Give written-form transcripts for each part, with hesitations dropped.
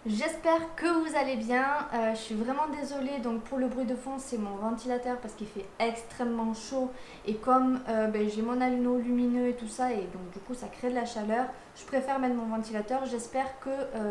J'espère que vous allez bien. Je suis vraiment désolée donc pour le bruit de fond, c'est mon ventilateur parce qu'il fait extrêmement chaud et comme j'ai mon alumeau lumineux et tout ça et donc du coup ça crée de la chaleur, je préfère mettre mon ventilateur. J'espère que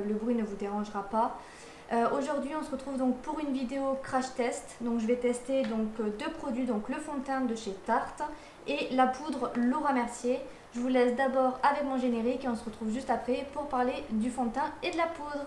le bruit ne vous dérangera pas. Aujourd'hui on se retrouve donc pour une vidéo crash test. Donc je vais tester donc deux produits, donc le fond de teint de chez Tarte et la poudre Laura Mercier. Je vous laisse d'abord avec mon générique et on se retrouve juste après pour parler du fond de teint et de la poudre.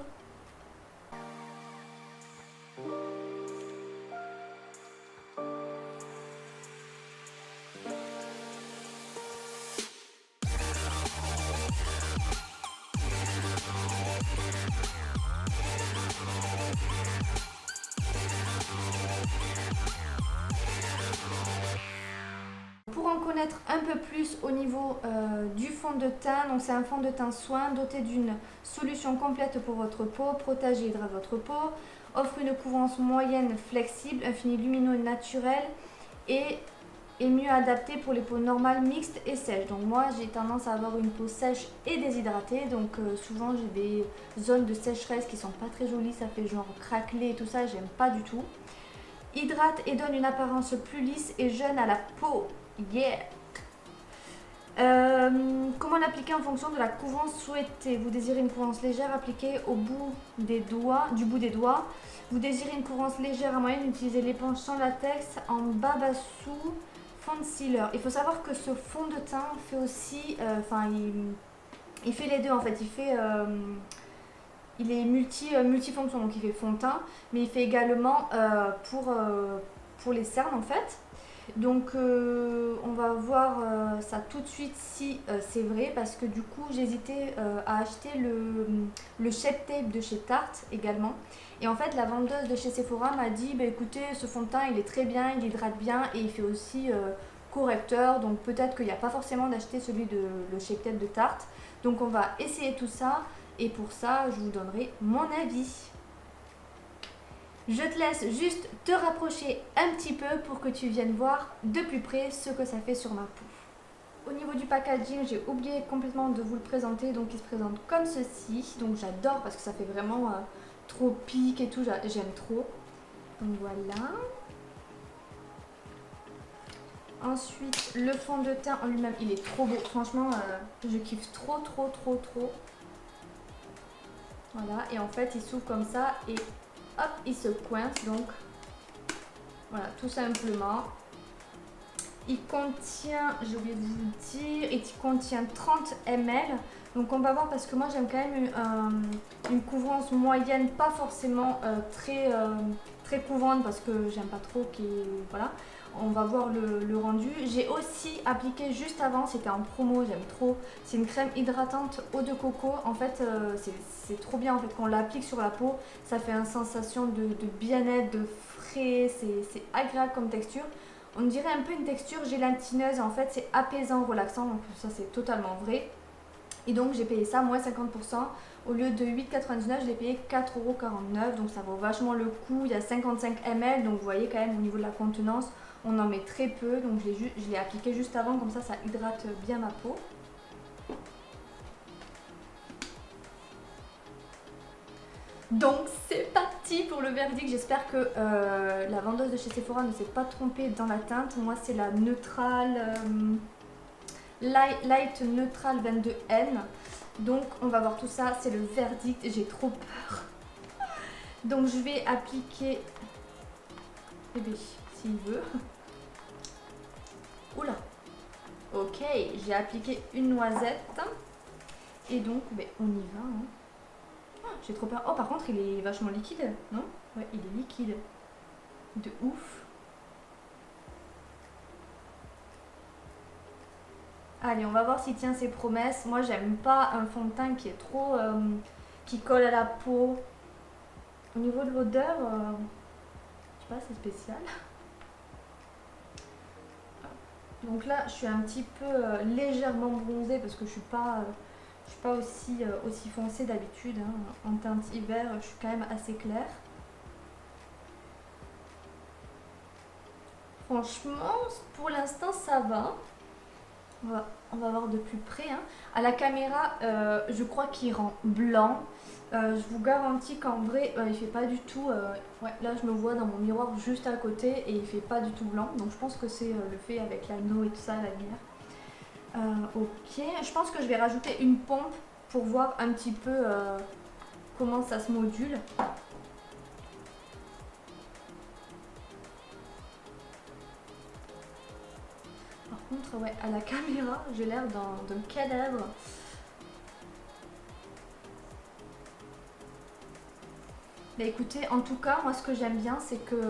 Pour en connaître un peu plus au niveau du fond de teint, donc c'est un fond de teint soin doté d'une solution complète pour votre peau, protège et hydrate votre peau, offre une couvrance moyenne flexible, un fini lumineux naturel et est mieux adapté pour les peaux normales, mixtes et sèches. Donc moi j'ai tendance à avoir une peau sèche et déshydratée, donc souvent j'ai des zones de sécheresse qui sont pas très jolies, ça fait genre craqueler et tout ça, j'aime pas du tout. Hydrate et donne une apparence plus lisse et jeune à la peau. Yeah! Comment l'appliquer en fonction de la couvrance souhaitée? Vous désirez une couvrance légère appliquée au bout des doigts, du bout des doigts. Vous désirez une couvrance légère à moyenne, utilisez l'éponge sans latex en Babassou Concealer. Il faut savoir que ce fond de teint fait aussi, il fait les deux en fait. Il est multifonction, donc il fait fond de teint, mais il fait également pour les cernes en fait. Donc on va voir ça tout de suite si c'est vrai parce que du coup j'hésitais à acheter le Shape Tape de chez Tarte également. Et en fait la vendeuse de chez Sephora m'a dit bah, écoutez ce fond de teint il est très bien, il hydrate bien et il fait aussi correcteur. Donc peut-être qu'il n'y a pas forcément d'acheter celui de le Shape Tape de Tarte. Donc on va essayer tout ça et pour ça je vous donnerai mon avis. Je te laisse juste te rapprocher un petit peu pour que tu viennes voir de plus près ce que ça fait sur ma peau. Au niveau du packaging, j'ai oublié complètement de vous le présenter, donc il se présente comme ceci. Donc j'adore parce que ça fait vraiment trop pique et tout, j'aime trop. Donc voilà. Ensuite, le fond de teint en lui-même, il est trop beau. Franchement, je kiffe trop. Voilà, et en fait, il s'ouvre comme ça et hop, il se coince. Donc voilà, tout simplement. Il contient, j'ai oublié de vous le dire, il contient 30 ml. Donc on va voir parce que moi j'aime quand même une couvrance moyenne, pas forcément très couvrante parce que j'aime pas trop qui voilà. On va voir le rendu. J'ai aussi appliqué juste avant, c'était en promo, j'aime trop. C'est une crème hydratante eau de coco. En fait, c'est trop bien en fait quand on l'applique sur la peau, ça fait une sensation de bien-être, de frais, c'est agréable comme texture. On dirait un peu une texture gélatineuse, en fait c'est apaisant, relaxant, donc ça c'est totalement vrai. Et donc j'ai payé ça moins 50%, au lieu de 8,99 je l'ai payé 4,49€, donc ça vaut vachement le coup. Il y a 55 ml, donc vous voyez quand même au niveau de la contenance, on en met très peu, donc je l'ai appliqué juste avant, comme ça hydrate bien ma peau. Donc c'est parti pour le verdict. J'espère que la vendeuse de chez Sephora ne s'est pas trompée dans la teinte. Moi c'est la neutrale Light Neutral 22N. Donc on va voir tout ça, c'est le verdict. J'ai trop peur. Donc je vais appliquer bébé s'il veut. Oula. Ok, j'ai appliqué une noisette. Et donc on y va. Hein. J'ai trop peur. Oh, par contre, il est vachement liquide, non? Ouais, il est liquide. De ouf. Allez, on va voir s'il tient ses promesses. Moi, j'aime pas un fond de teint qui est trop... qui colle à la peau. Au niveau de l'odeur, je sais pas, c'est spécial. Donc là, je suis un petit peu légèrement bronzée parce que je suis pas aussi foncée d'habitude. Hein. En teinte hiver, je suis quand même assez claire. Franchement, pour l'instant, ça va. On va voir de plus près. Hein. À la caméra, je crois qu'il rend blanc. Je vous garantis qu'en vrai, il fait pas du tout... ouais, là, je me vois dans mon miroir juste à côté et il fait pas du tout blanc. Donc, je pense que c'est le fait avec l'anneau et tout ça, la lumière. Ok, je pense que je vais rajouter une pompe pour voir un petit peu comment ça se module. Par contre, ouais, à la caméra, j'ai l'air d'un cadavre. Bah écoutez, en tout cas, moi ce que j'aime bien, c'est que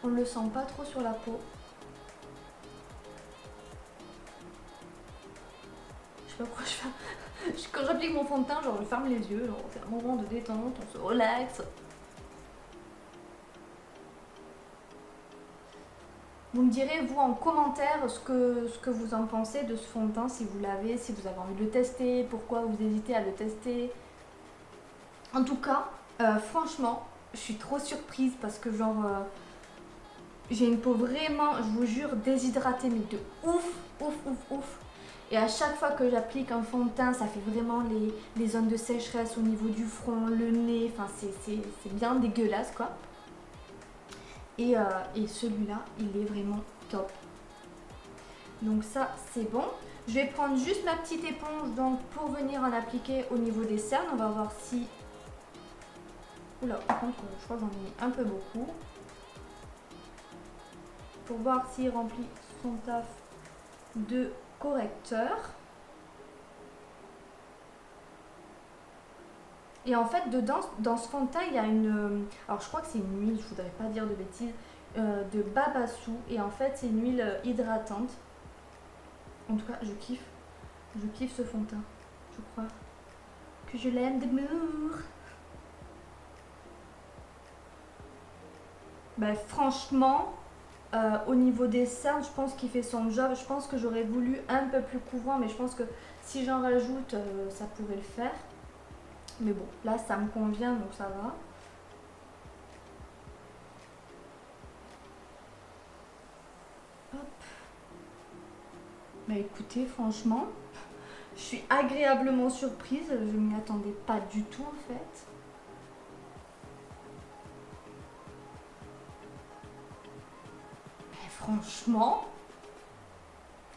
on ne le sent pas trop sur la peau. Je sais pas pourquoi je fais... Quand j'applique mon fond de teint, genre je ferme les yeux, genre c'est un moment de détente, on se relaxe. Vous me direz, vous, en commentaire, ce que vous en pensez de ce fond de teint, si vous l'avez, si vous avez envie de le tester, pourquoi vous hésitez à le tester. En tout cas, franchement, je suis trop surprise parce que genre... j'ai une peau vraiment, je vous jure, déshydratée, mais de ouf, ouf, ouf, ouf. Et à chaque fois que j'applique un fond de teint, ça fait vraiment les zones de sécheresse au niveau du front, le nez, enfin c'est bien dégueulasse quoi. Et celui-là, il est vraiment top. Donc ça, c'est bon. Je vais prendre juste ma petite éponge donc pour venir en appliquer au niveau des cernes. On va voir si... Oula, par contre, je crois que j'en ai mis un peu beaucoup. Pour voir s'il remplit son taf de correcteur. Et en fait, dedans, dans ce fond de teint, il y a une... Alors, je crois que c'est une huile, je voudrais pas dire de bêtises, de babassu. Et en fait, c'est une huile hydratante. En tout cas, je kiffe. Je kiffe ce fond de teint. Je crois que je l'aime d'amour. Bah, franchement, au niveau des cernes, je pense qu'il fait son job. Je pense que j'aurais voulu un peu plus couvrant, mais je pense que si j'en rajoute, ça pourrait le faire. Mais bon, là, ça me convient, donc ça va. Hop. Bah écoutez, franchement, je suis agréablement surprise. Je m'y attendais pas du tout, en fait. Mais franchement,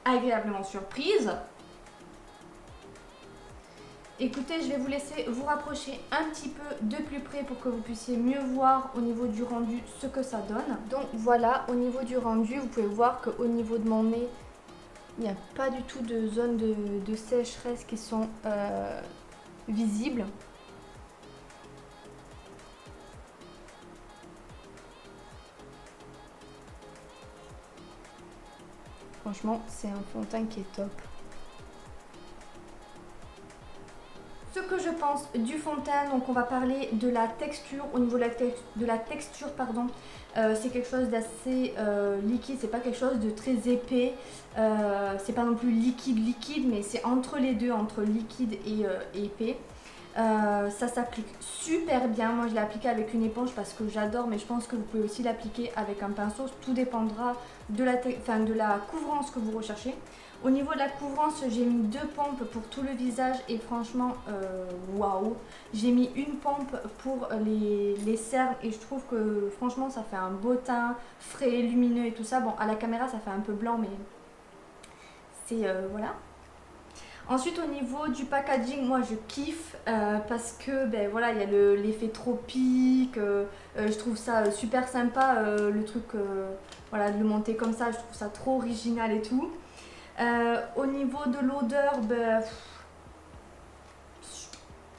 agréablement surprise. Écoutez, je vais vous laisser vous rapprocher un petit peu de plus près pour que vous puissiez mieux voir au niveau du rendu ce que ça donne. Donc voilà, au niveau du rendu, vous pouvez voir qu'au niveau de mon nez, il n'y a pas du tout de zone de sécheresse qui sont visibles. Franchement, c'est un fond de teint qui est top. Ce que je pense du fond de teint, donc on va parler de la texture. Au niveau de la texture, pardon, c'est quelque chose d'assez liquide, c'est pas quelque chose de très épais, c'est pas non plus liquide, mais c'est entre les deux, entre liquide et épais. Ça s'applique super bien. Moi je l'ai appliqué avec une éponge parce que j'adore, mais je pense que vous pouvez aussi l'appliquer avec un pinceau. Tout dépendra de la couvrance que vous recherchez. Au niveau de la couvrance, j'ai mis 2 pompes pour tout le visage et franchement, waouh. J'ai mis une pompe pour les cernes et je trouve que franchement ça fait un beau teint frais, lumineux et tout ça. Bon, à la caméra ça fait un peu blanc, mais c'est voilà. Ensuite au niveau du packaging, moi je kiffe parce que ben voilà, il y a l'effet tropique, je trouve ça super sympa le truc voilà, de le monter comme ça, je trouve ça trop original et tout. Au niveau de l'odeur, ben,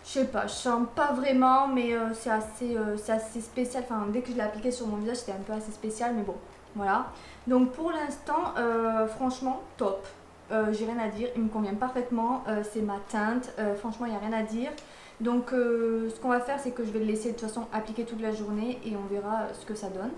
je sais pas, je sens pas vraiment, mais c'est assez spécial. Enfin, dès que je l'ai appliqué sur mon visage, c'était un peu assez spécial, mais bon, voilà. Donc pour l'instant, franchement, top. J'ai rien à dire, il me convient parfaitement, c'est ma teinte, franchement il n'y a rien à dire. Donc ce qu'on va faire, c'est que je vais le laisser de toute façon appliquer toute la journée et on verra ce que ça donne.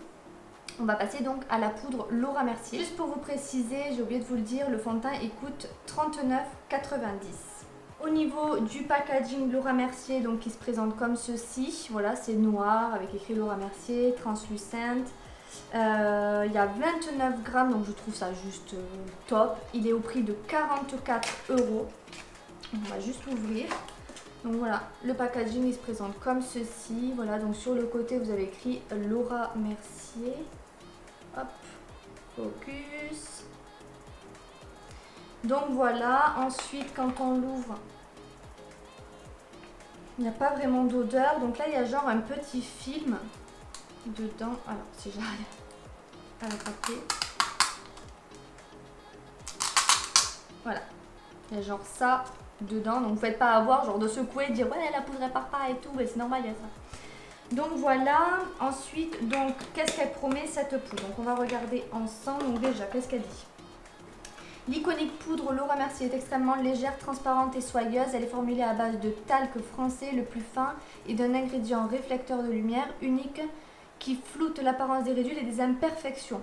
On va passer donc à la poudre Laura Mercier. Juste pour vous préciser, j'ai oublié de vous le dire, le fond de teint il coûte 39,90 €. Au niveau du packaging Laura Mercier, donc qui se présente comme ceci, voilà, c'est noir avec écrit Laura Mercier, translucente. Il y a 29 grammes, donc je trouve ça juste top. Il est au prix de 44 €. On va juste l'ouvrir. Donc voilà, le packaging il se présente comme ceci. Voilà, donc sur le côté vous avez écrit Laura Mercier. Hop, focus. Donc voilà, ensuite quand on l'ouvre, il n'y a pas vraiment d'odeur. Donc là il y a genre un petit film dedans. Alors si j'arrive à l'attraper. Voilà, il y a genre ça dedans, donc vous faites pas avoir genre de secouer, de dire ouais la poudre elle part pas et tout, mais c'est normal, il y a ça. Donc voilà, ensuite donc qu'est-ce qu'elle promet cette poudre? Donc on va regarder ensemble. Donc déjà qu'est-ce qu'elle dit? L'iconique poudre Laura Mercier est extrêmement légère, transparente et soyeuse. Elle est formulée à base de talc français le plus fin et d'un ingrédient réflecteur de lumière unique qui floute l'apparence des ridules et des imperfections.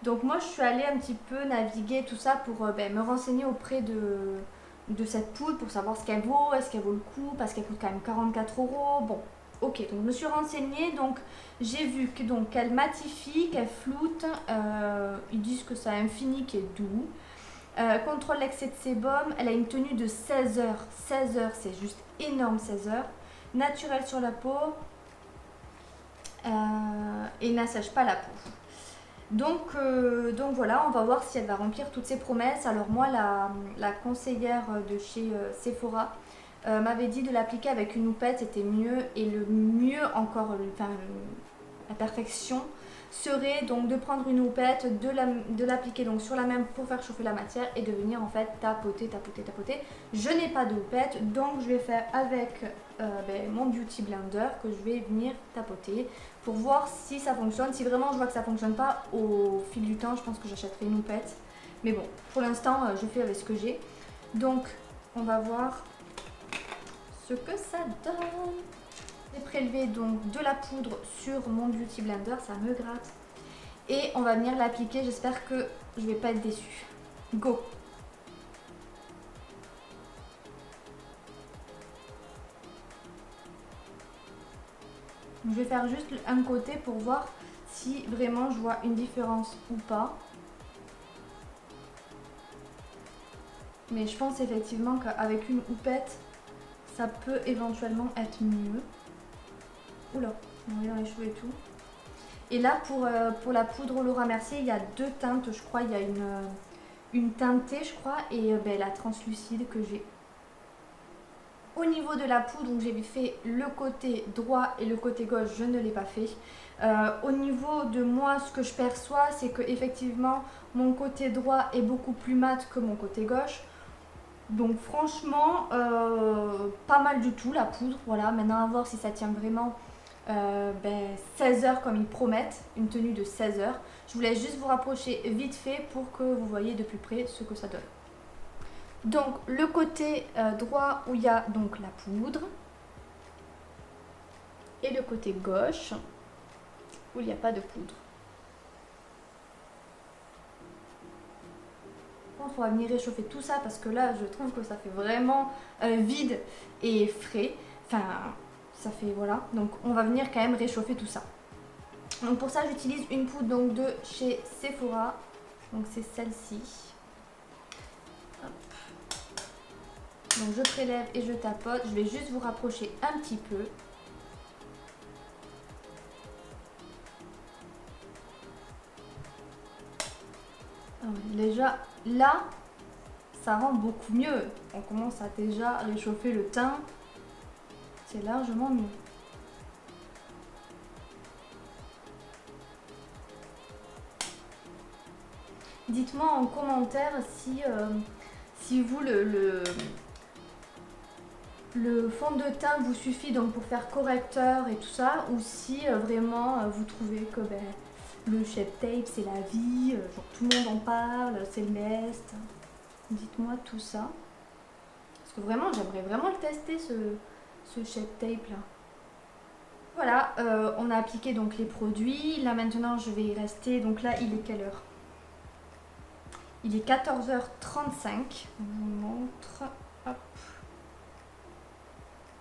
Donc moi je suis allée un petit peu naviguer tout ça pour me renseigner auprès de cette poudre pour savoir ce qu'elle vaut, est-ce qu'elle vaut le coup, parce qu'elle coûte quand même 44 €. Bon, ok, donc je me suis renseignée, donc j'ai vu que donc qu'elle matifie, qu'elle floute, ils disent que ça a un fini qui est doux, contrôle l'excès de sébum, elle a une tenue de 16 heures, 16 heures c'est juste énorme, 16 heures, naturelle sur la peau et n'assèche pas la peau. Donc voilà, on va voir si elle va remplir toutes ses promesses. Alors moi, la conseillère de chez Sephora m'avait dit de l'appliquer avec une houppette, c'était mieux. Et le mieux encore, la perfection, serait donc de prendre une houppette, de l'appliquer donc sur la même pour faire chauffer la matière et de venir en fait tapoter, tapoter, tapoter. Je n'ai pas de houppette, donc je vais faire avec mon Beauty Blender que je vais venir tapoter pour voir si ça fonctionne. Si vraiment je vois que ça fonctionne pas au fil du temps, je pense que j'achèterai une houppette. Mais bon, pour l'instant, je fais avec ce que j'ai. Donc, on va voir ce que ça donne. J'ai prélevé donc de la poudre sur mon Beauty Blender, ça me gratte. Et on va venir l'appliquer, j'espère que je vais pas être déçue. Go! Je vais faire juste un côté pour voir si vraiment je vois une différence ou pas. Mais je pense effectivement qu'avec une houppette, ça peut éventuellement être mieux. Oula, on va dans les cheveux et tout. Et là, pour la poudre Laura Mercier, il y a deux teintes, je crois. Il y a une teintée, je crois, et la translucide que j'ai. Au niveau de la poudre, donc j'ai fait le côté droit et le côté gauche, je ne l'ai pas fait. Au niveau de moi, ce que je perçois, c'est que effectivement mon côté droit est beaucoup plus mat que mon côté gauche. Donc franchement, pas mal du tout la poudre. Voilà, maintenant à voir si ça tient vraiment 16 heures comme ils promettent, une tenue de 16 heures. Je voulais juste vous rapprocher vite fait pour que vous voyez de plus près ce que ça donne. Donc le côté droit où il y a donc la poudre et le côté gauche où il n'y a pas de poudre. On va venir réchauffer tout ça parce que là je trouve que ça fait vraiment vide et frais. Enfin ça fait voilà. Donc on va venir quand même réchauffer tout ça. Donc pour ça j'utilise une poudre donc de chez Sephora. Donc c'est celle-ci. Donc je prélève et je tapote. Je vais juste vous rapprocher un petit peu. Déjà là, ça rend beaucoup mieux. On commence à déjà réchauffer le teint. C'est largement mieux. Dites-moi en commentaire si vous le fond de teint vous suffit donc pour faire correcteur et tout ça, ou si vraiment vous trouvez que le Shape Tape c'est la vie, genre tout le monde en parle, c'est le best. Dites-moi tout ça. Parce que vraiment j'aimerais vraiment le tester ce Shape Tape là. Voilà, on a appliqué donc les produits. Là maintenant je vais y rester. Donc là il est quelle heure? Il est 14h35. On vous montre. Hop.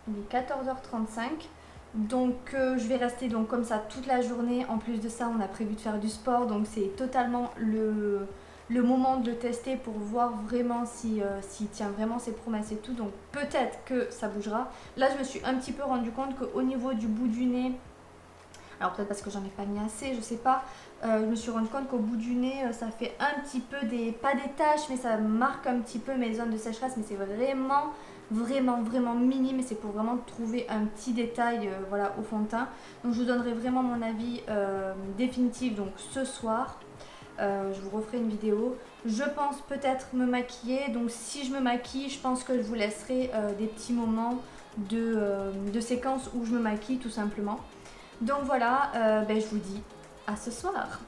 Il est 14h35. Donc je vais rester donc comme ça toute la journée. En plus de ça, on a prévu de faire du sport, donc c'est totalement le moment de le tester pour voir vraiment s'il tient vraiment ses promesses et tout. Donc peut-être que ça bougera. Là, je me suis un petit peu rendu compte qu'au niveau du bout du nez, alors peut-être parce que j'en ai pas mis assez, je sais pas, je me suis rendu compte qu'au bout du nez, ça fait un petit peu pas des taches, mais ça marque un petit peu mes zones de sécheresse, mais c'est vraiment minime, et c'est pour vraiment trouver un petit détail voilà, au fond de teint. Donc je vous donnerai vraiment mon avis définitif donc ce soir. Je vous referai une vidéo. Je pense peut-être me maquiller, donc si je me maquille, je pense que je vous laisserai des petits moments de séquences où je me maquille tout simplement. Donc voilà, je vous dis à ce soir.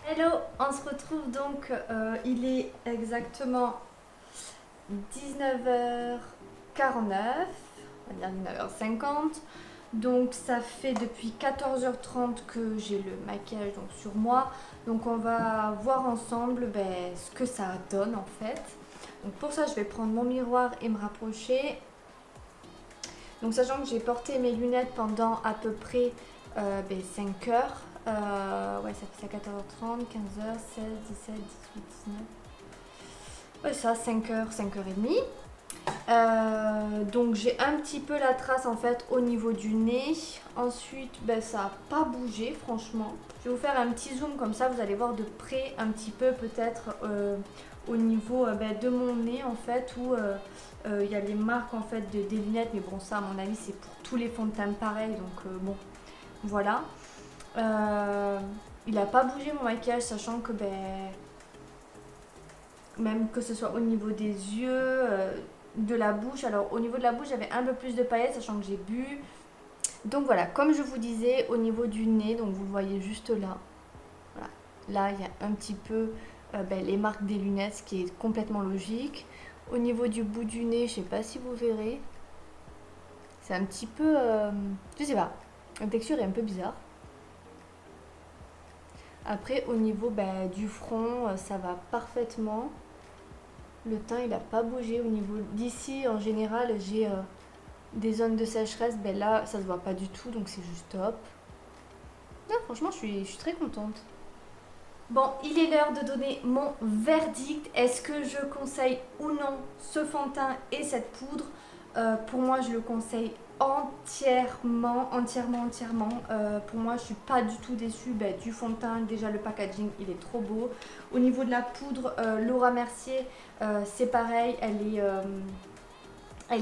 Hello, on se retrouve donc, il est exactement 19h49, on va dire 19h50. Donc ça fait depuis 14h30 que j'ai le maquillage donc, sur moi. Donc on va voir ensemble ce que ça donne en fait. Donc pour ça je vais prendre mon miroir et me rapprocher. Donc sachant que j'ai porté mes lunettes pendant à peu près 5 heures. Ouais, ça fait ça 14h30, 15h, 16, 17, 18, 19. Ouais, ça, 5h, 5h30. Donc j'ai un petit peu la trace en fait au niveau du nez. Ensuite, ça n'a pas bougé franchement. Je vais vous faire un petit zoom comme ça, vous allez voir de près un petit peu peut-être au niveau de mon nez en fait où il y a les marques en fait des lunettes. Mais bon, ça à mon avis c'est pour tous les fonds de teint pareil. Donc bon, voilà. Il n'a pas bougé mon maquillage, sachant que même que ce soit au niveau des yeux, de la bouche. Alors au niveau de la bouche, j'avais un peu plus de paillettes, sachant que j'ai bu. Donc voilà, comme je vous disais, au niveau du nez, donc vous le voyez juste là. Voilà. Là, il y a un petit peu les marques des lunettes, ce qui est complètement logique. Au niveau du bout du nez, je sais pas si vous verrez. C'est un petit peu... je sais pas, la texture est un peu bizarre. Après, au niveau du front, ça va parfaitement. Le teint, il n'a pas bougé. Au niveau d'ici, en général, j'ai des zones de sécheresse. Là, ça se voit pas du tout, donc c'est juste top. Non, franchement, je suis très contente. Bon, il est l'heure de donner mon verdict. Est-ce que je conseille ou non ce fond de teint et cette poudre? Pour moi, je le conseille entièrement. Pour moi, je suis pas du tout déçue du fond de teint. Déjà, le packaging, il est trop beau. Au niveau de la poudre, Laura Mercier, c'est pareil. Elle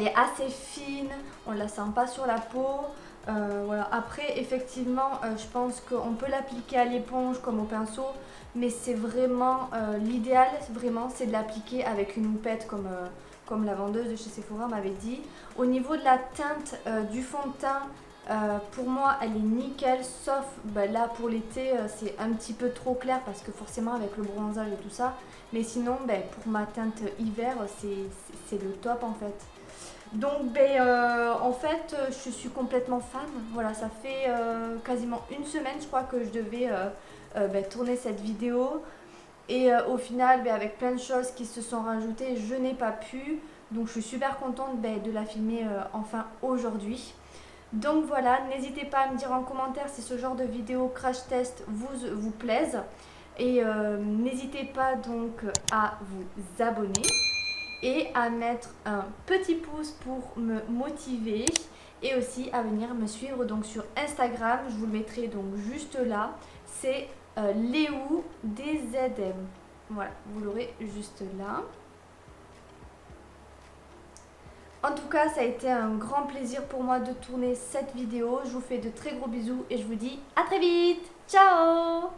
est assez fine. On la sent pas sur la peau. Voilà. Après, effectivement, je pense qu'on peut l'appliquer à l'éponge comme au pinceau. Mais c'est vraiment l'idéal, vraiment, c'est de l'appliquer avec une houppette comme la vendeuse de chez Sephora m'avait dit. Au niveau de la teinte du fond de teint, pour moi elle est nickel, sauf là pour l'été c'est un petit peu trop clair parce que forcément avec le bronzage et tout ça. Mais sinon pour ma teinte hiver c'est le top en fait. Donc en fait je suis complètement fan. Voilà, ça fait quasiment une semaine je crois que je devais tourner cette vidéo. Et au final, avec plein de choses qui se sont rajoutées, je n'ai pas pu. Donc je suis super contente de la filmer enfin aujourd'hui. Donc voilà, n'hésitez pas à me dire en commentaire si ce genre de vidéo crash test vous plaise. Et n'hésitez pas donc à vous abonner et à mettre un petit pouce pour me motiver et aussi à venir me suivre donc sur Instagram. Je vous le mettrai donc juste là. C'est Léou DZM. Voilà, vous l'aurez juste là. En tout cas, ça a été un grand plaisir pour moi de tourner cette vidéo. Je vous fais de très gros bisous et je vous dis à très vite. Ciao!